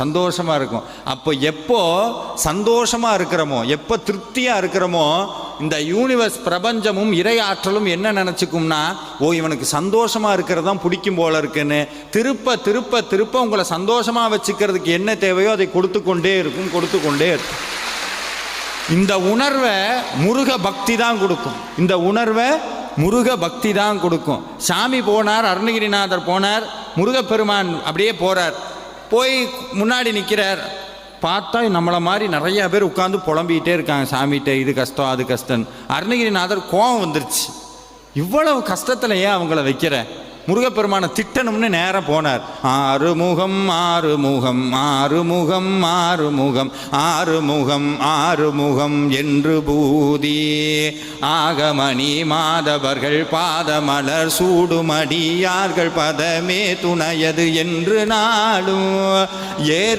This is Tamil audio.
சந்தோஷமாக இருக்கும். அப்போ எப்போ சந்தோஷமாக இருக்கிறோமோ, எப்போ திருப்தியாக இருக்கிறோமோ, இந்த யூனிவர்ஸ் பிரபஞ்சமும் இறை ஆற்றலும் என்ன நினச்சிக்கும்னா, ஓ இவனுக்கு சந்தோஷமாக இருக்கிறது தான் பிடிக்கும் போல இருக்குன்னு திருப்ப திருப்ப திருப்ப உங்களை சந்தோஷமாக வச்சுக்கிறதுக்கு என்ன தேவையோ அதை கொடுத்து கொண்டே இருக்கும். இந்த உணர்வை முருக பக்தி தான் கொடுக்கும். இந்த உணர்வை முருக பக்தி தான் கொடுக்கும். சாமி போனார், அருணகிரிநாதர் போனார், முருகப்பெருமான் அப்படியே போகிறார். போய் முன்னாடி நிற்கிறார். பார்த்தா நம்மளை மாதிரி நிறைய பேர் உட்காந்து புலம்பிக்கிட்டே இருக்காங்க சாமிகிட்ட, இது கஷ்டம் அது கஷ்டம். அருணகிரிநாதர் கோபம் வந்துருச்சு. இவ்வளவு கஷ்டத்தில் ஏன் அவங்கள வைக்கிற? முருகப்பெருமானை திட்டணும்னு நேரம் போனார். ஆறுமுகம் ஆறுமுகம் ஆறுமுகம் ஆறுமுகம் ஆறுமுகம் ஆறுமுகம் என்று பூதி ஆகமணி மாதவர்கள் பாதமலர் சூடுமடியார்கள் பதமே துணையது என்று நாடும் ஏ